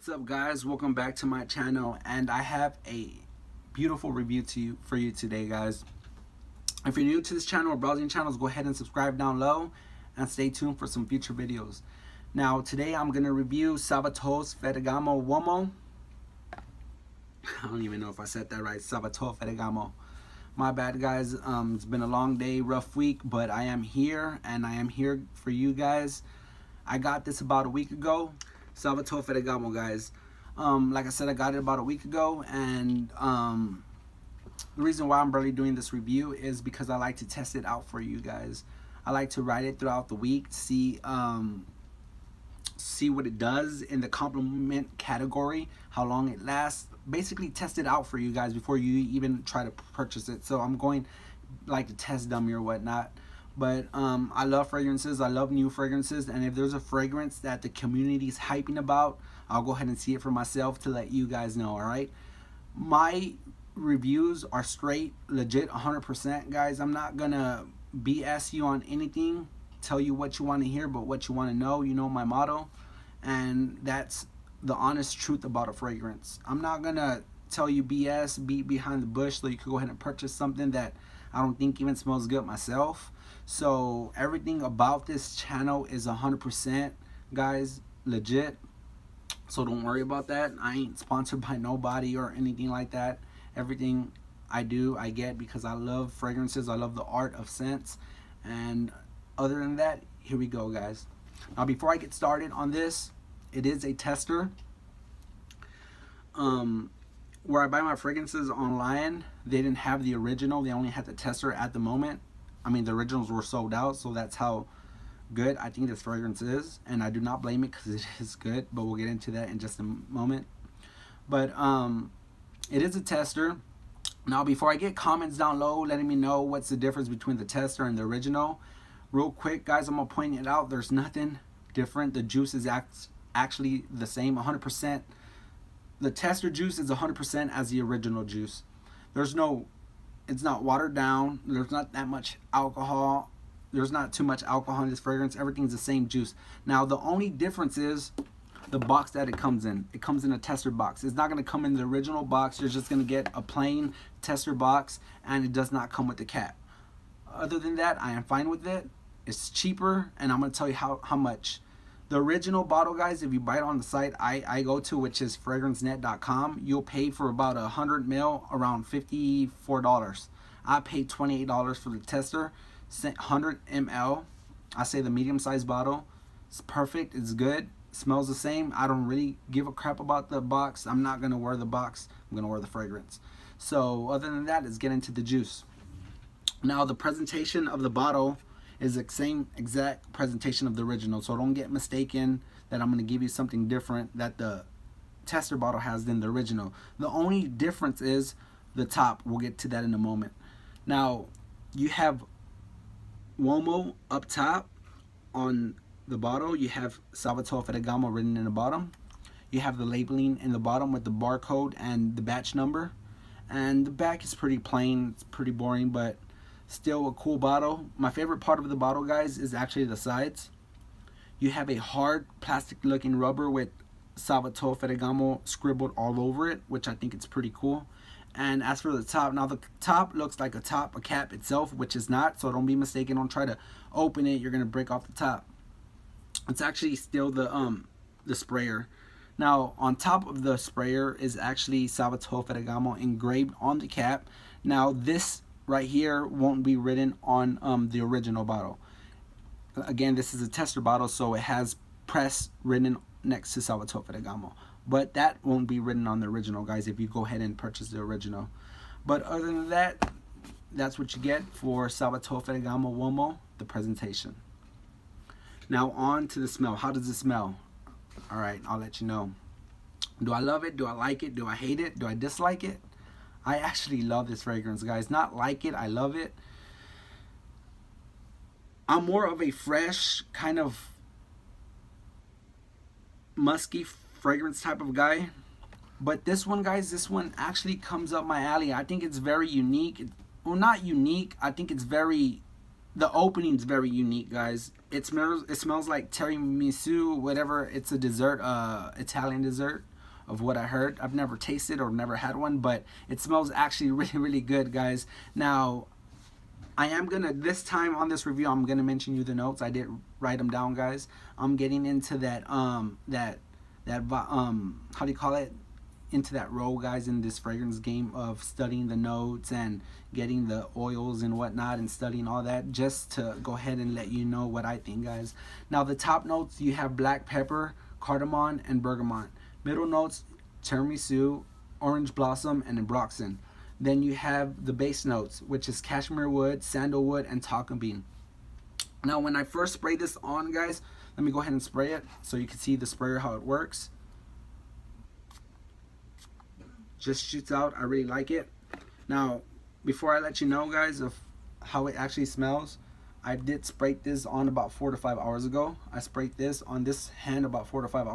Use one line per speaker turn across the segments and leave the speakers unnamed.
What's up, guys? Welcome back to my channel, and I have a beautiful review for you today, guys. If you're new to this channel or browsing channels, go ahead and subscribe down low and stay tuned for some future videos. Now today I'm going to review Salvatore Ferragamo Uomo. I don't even know if I said that right. Salvatore Ferragamo. My bad, guys. It's been a long day, rough week, but I am here, and I am here for you guys. I got this about a week ago. Salvatore Ferragamo, guys. Like I said, I got it about a week ago, and the reason why I'm barely doing this review is because I like to test it out for you guys. I like to ride it throughout the week, see what it does in the compliment category, how long it lasts. Basically test it out for you guys before you even try to purchase it. So I'm going like a test dummy or whatnot. But I love fragrances. I love new fragrances, and if there's a fragrance that the community is hyping about, I'll go ahead and see it for myself to let you guys know. All right, my reviews are straight, legit, 100%, guys. I'm not gonna BS you on anything, tell you what you want to hear, but what you want to know. You know my motto, and that's the honest truth about a fragrance. I'm not gonna tell you BS, beat behind the bush, so you can go ahead and purchase something that I don't think even smells good myself. So everything about this channel is 100%, guys, legit. So don't worry about that. I ain't sponsored by nobody or anything like that. Everything I do, I get because I love fragrances. I love the art of scents. And other than that, here we go, guys. Now, before I get started on this, it is a tester. Where I buy my fragrances online, they didn't have the original. They only had the tester at the moment. I mean, the originals were sold out, so that's how good I think this fragrance is. And I do not blame it because it is good, but we'll get into that in just a moment. But it is a tester. Now, before I get comments down low letting me know what's the difference between the tester and the original, real quick, guys, I'm going to point it out. There's nothing different. The juice is actually the same, 100%. The tester juice is 100% as the original juice. It's not watered down. There's not that much alcohol. There's not too much alcohol in this fragrance. Everything's the same juice. Now, the only difference is the box that it comes in. It comes in a tester box. It's not going to come in the original box. You're just going to get a plain tester box, and it does not come with the cap. Other than that, I am fine with it. It's cheaper, and I'm going to tell you how much. The original bottle, guys, if you buy it on the site I go to, which is fragrancenet.com, you'll pay for about 100 ml around $54. I paid $28 for the tester, 100 ml. I say the medium-sized bottle. It's perfect. It's good. It smells the same. I don't really give a crap about the box. I'm not going to wear the box. I'm going to wear the fragrance. So other than that, let's get into the juice. Now, the presentation of the bottle is the same exact presentation of the original, so don't get mistaken that I'm going to give you something different that the tester bottle has than the original. The only difference is the top. We'll get to that in a moment. Now, you have Uomo up top on the bottle. You have Salvatore Ferragamo written in the bottom. You have the labeling in the bottom with the barcode and the batch number, and the back is pretty plain. It's pretty boring, but still a cool bottle. My favorite part of the bottle, guys, is actually the sides. You have a hard plastic looking rubber with Salvatore Ferragamo scribbled all over it, which I think it's pretty cool. And as for the top, now the top looks like a cap itself, which is not, so don't be mistaken. Don't try to open it, you're gonna break off the top. It's actually still the sprayer. Now, on top of the sprayer is actually Salvatore Ferragamo engraved on the cap. Now, this right here won't be written on the original bottle. Again, this is a tester bottle, so it has press written next to Salvatore Ferragamo, but that won't be written on the original, guys, if you go ahead and purchase the original. But other than that, that's what you get for Salvatore Ferragamo Uomo, the presentation. Now on to the smell. How does it smell? All right, I'll let you know. Do I love it? Do I like it? Do I hate it? Do I dislike it? I actually love this fragrance, guys. Not like it, I love it. I'm more of a fresh, kind of musky fragrance type of guy. But this one, guys, this one actually comes up my alley. I think it's very unique. Well, not unique. I think it's very... The opening's very unique, guys. It smells like tiramisu, whatever. It's a dessert, Italian dessert. of what I heard. I've never tasted or never had one, but it smells actually really, really good, guys. Now, I am gonna, this time on this review, I'm gonna mention you the notes. I did write them down, guys. I'm getting into that how do you call it, into that role, guys, in this fragrance game of studying the notes and getting the oils and whatnot and studying all that, just to go ahead and let you know what I think, guys. Now, the top notes, you have black pepper, cardamom, and bergamot. Middle notes, tiramisu, orange blossom, and ambroxan. Then you have the base notes, which is cashmere wood, sandalwood, and tonka bean. Now, when I first spray this on, guys, let me go ahead and spray it so you can see the sprayer, how it works. Just shoots out. I really like it. Now, before I let you know, guys, of how it actually smells, I did spray this on about 4 to 5 hours ago. I sprayed this on this hand about 4 to 5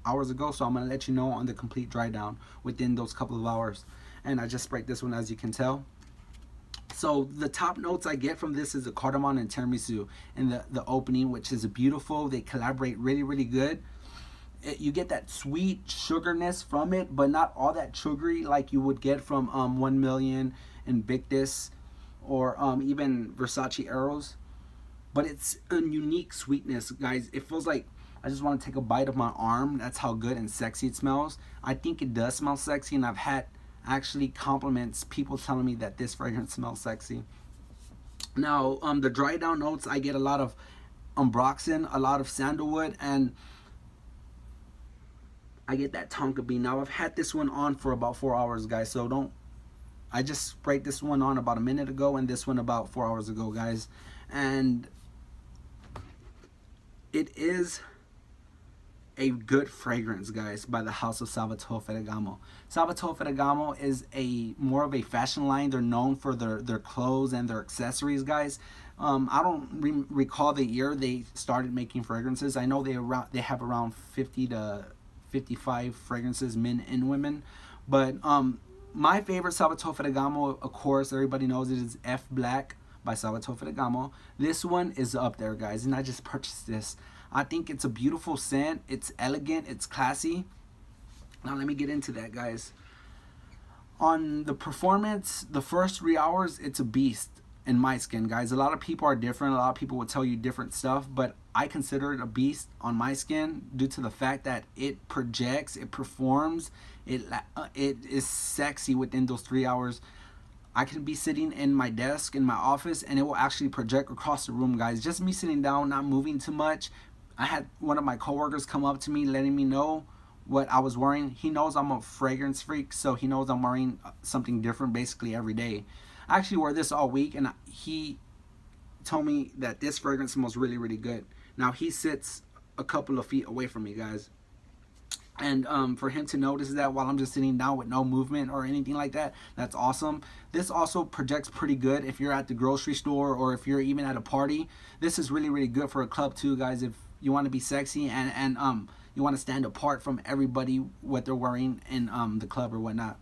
hours ago, so I'm going to let you know on the complete dry down within those couple of hours. And I just sprayed this one, as you can tell. So the top notes I get from this is the cardamom and tiramisu in the opening, which is beautiful. They collaborate really, really good. You get that sweet sugarness from it, but not all that sugary like you would get from 1 Million and Victus or even Versace Arrows. But it's a unique sweetness, guys. It feels like I just want to take a bite of my arm. That's how good and sexy it smells. I think it does smell sexy, and I've had actually compliments, people telling me that this fragrance smells sexy. Now, the dry down notes, I get a lot of ambroxan, a lot of sandalwood, and I get that tonka bean. Now, I've had this one on for about 4 hours, guys, so don't, I just sprayed this one on about a minute ago and this one about 4 hours ago, guys. And it is a good fragrance, guys, by the house of Salvatore Ferragamo. Salvatore Ferragamo is more of a fashion line. They're known for their clothes and their accessories, guys. I don't recall the year they started making fragrances. I know they have around 50 to 55 fragrances, men and women. But my favorite Salvatore Ferragamo, of course, everybody knows it, is F Black by Salvatore Ferragamo. This one is up there, guys, and I just purchased this. I think it's a beautiful scent. It's elegant. It's classy. Now let me get into that, guys. On the performance, the first 3 hours, it's a beast in my skin, guys. A lot of people are different. A lot of people will tell you different stuff, but I consider it a beast on my skin due to the fact that it projects, it performs, it is sexy within those 3 hours. I can be sitting in my desk in my office and it will actually project across the room, guys. Just me sitting down, not moving too much. I had one of my coworkers come up to me letting me know what I was wearing. He knows I'm a fragrance freak, so he knows I'm wearing something different basically every day. I actually wore this all week, and he told me that this fragrance smells really, really good. Now, he sits a couple of feet away from me, guys. And for him to notice that while I'm just sitting down with no movement or anything like that, that's awesome. This also projects pretty good if you're at the grocery store or if you're even at a party. This is really, really good for a club too, guys, if you want to be sexy and you want to stand apart from everybody, what they're wearing in the club or whatnot.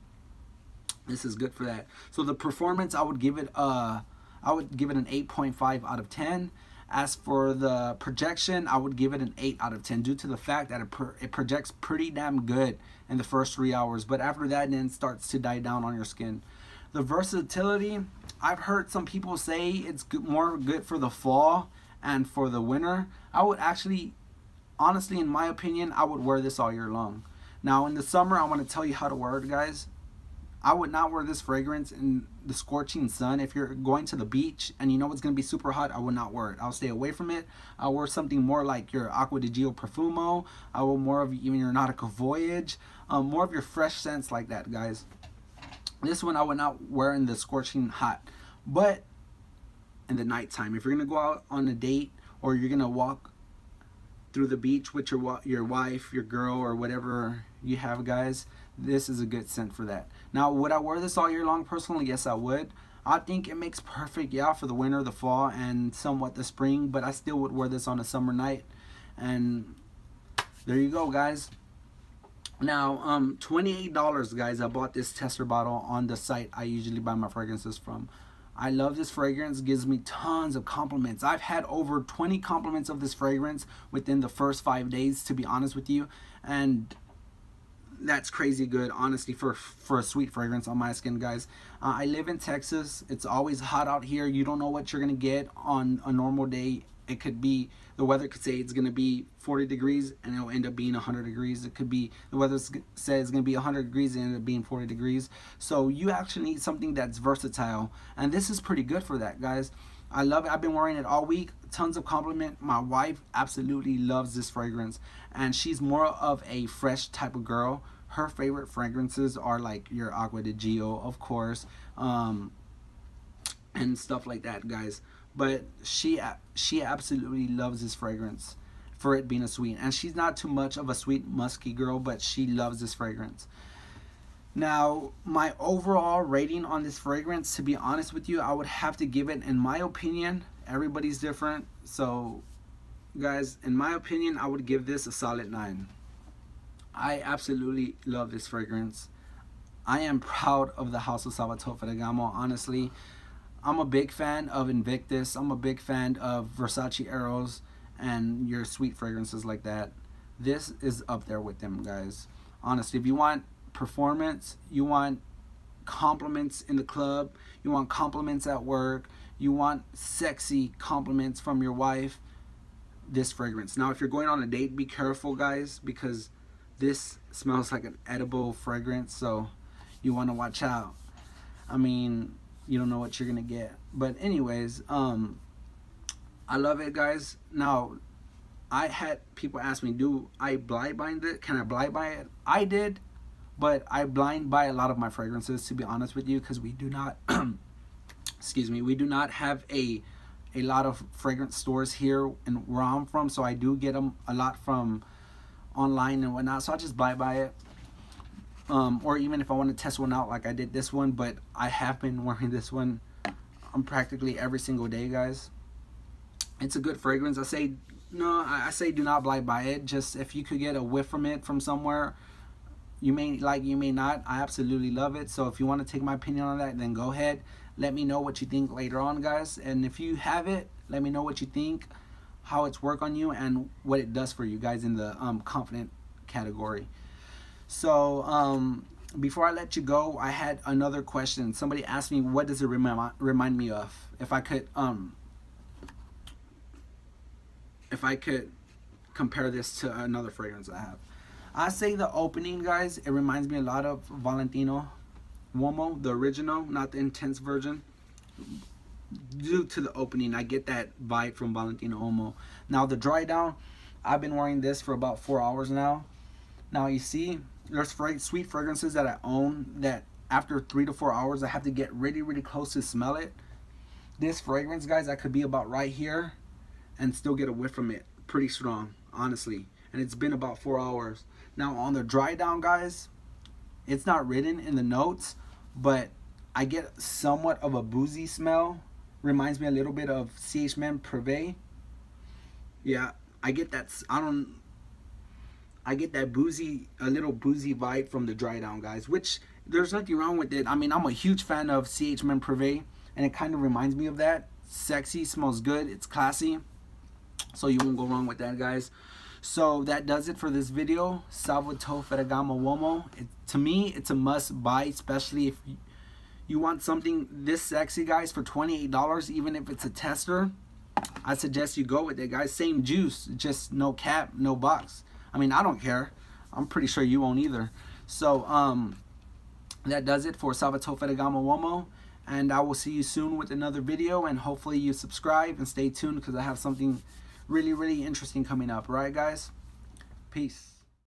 This is good for that. So the performance, I would give it an 8.5 out of 10. As for the projection, I would give it an 8 out of 10 due to the fact that it projects pretty damn good in the first 3 hours. But after that, then it starts to die down on your skin. The versatility, I've heard some people say it's more good for the fall and for the winter. I would actually, honestly, in my opinion, I would wear this all year long. Now, in the summer, I want to tell you how to wear it, guys. I would not wear this fragrance in the scorching sun. If you're going to the beach and you know it's going to be super hot, I would not wear it. I'll stay away from it. I'll wear something more like your Acqua di Gio Profumo. I will more of even your Nautica Voyage. More of your fresh scents like that, guys. This one I would not wear in the scorching hot. But in the nighttime, if you're going to go out on a date or you're going to walk through the beach with your wife, your girl, or whatever you have, guys, this is a good scent for that. Now, would I wear this all year long? Personally, yes, I would. I think it makes perfect, yeah, for the winter, the fall, and somewhat the spring, but I still would wear this on a summer night. And there you go, guys. Now, $28, guys. I bought this tester bottle on the site I usually buy my fragrances from. I love this fragrance. It gives me tons of compliments. I've had over 20 compliments of this fragrance within the first 5 days, to be honest with you. And that's crazy good, honestly, for a sweet fragrance on my skin, guys. I live in Texas. It's always hot out here. You don't know what you're gonna get on a normal day. It could be, the weather could say it's gonna be 40 degrees and it'll end up being 100 degrees. It could be, the weather says it's gonna be 100 degrees and end up being 40 degrees. So you actually need something that's versatile, and this is pretty good for that, guys. I love it. I've been wearing it all week. Tons of compliment. My wife absolutely loves this fragrance, and she's more of a fresh type of girl. Her favorite fragrances are like your Agua de Gio, of course, and stuff like that, guys. But she absolutely loves this fragrance for it being a sweet, and she's not too much of a sweet musky girl, but she loves this fragrance. Now, my overall rating on this fragrance, to be honest with you, I would have to give it, in my opinion, everybody's different. So, guys, in my opinion, I would give this a solid 9. I absolutely love this fragrance. I am proud of the house of Salvatore Ferragamo, honestly. I'm a big fan of Invictus. I'm a big fan of Versace Eros and your sweet fragrances like that. This is up there with them, guys. Honestly, if you want performance, you want compliments in the club, you want compliments at work, you want sexy compliments from your wife, this fragrance. Now, if you're going on a date, be careful, guys, because this smells like an edible fragrance, so you want to watch out. I mean, you don't know what you're gonna get. But anyways, I love it, guys. Now, I had people ask me, do I blind buy it? Can I blind buy it? I did. But I blind buy a lot of my fragrances, to be honest with you, because we do not, excuse me, we do not have a lot of fragrance stores here and where I'm from. So I do get them a lot from online and whatnot. So I just blind buy it. Or even if I want to test one out, like I did this one. But I have been wearing this one practically every single day, guys. It's a good fragrance. I say do not blind buy it. Just if you could get a whiff from it from somewhere, you may like, you may not. I absolutely love it. So if you want to take my opinion on that, then go ahead. Let me know what you think later on, guys. And if you have it, let me know what you think, how it's work on you, and what it does for you guys in the confident category. So before I let you go, I had another question. Somebody asked me, what does it remind me of? If I could compare this to another fragrance I have. I say the opening, guys, it reminds me a lot of Valentino Uomo, the original, not the intense version. Due to the opening, I get that vibe from Valentino Uomo. Now, the dry down, I've been wearing this for about 4 hours now. Now, you see, there's sweet fragrances that I own that after 3 to 4 hours, I have to get really, really close to smell it. This fragrance, guys, I could be about right here and still get a whiff from it. Pretty strong, honestly. And it's been about 4 hours. Now, on the dry down, guys, it's not written in the notes, but I get somewhat of a boozy smell. Reminds me a little bit of CH Men Privé. Yeah, I get that. I get that boozy, a little boozy vibe from the dry down, guys, which there's nothing wrong with it. I mean, I'm a huge fan of CH Men Privé, and it kind of reminds me of that. Sexy, smells good, it's classy, so you won't go wrong with that, guys. So that does it for this video. Salvatore Ferragamo Uomo. To me, it's a must buy, especially if you want something this sexy, guys, for $28, even if it's a tester. I suggest you go with it, guys. Same juice, just no cap, no box. I mean, I don't care. I'm pretty sure you won't either. So that does it for Salvatore Ferragamo Uomo, and I will see you soon with another video, and hopefully you subscribe and stay tuned because I have something really, really interesting coming up. All right, guys? Peace.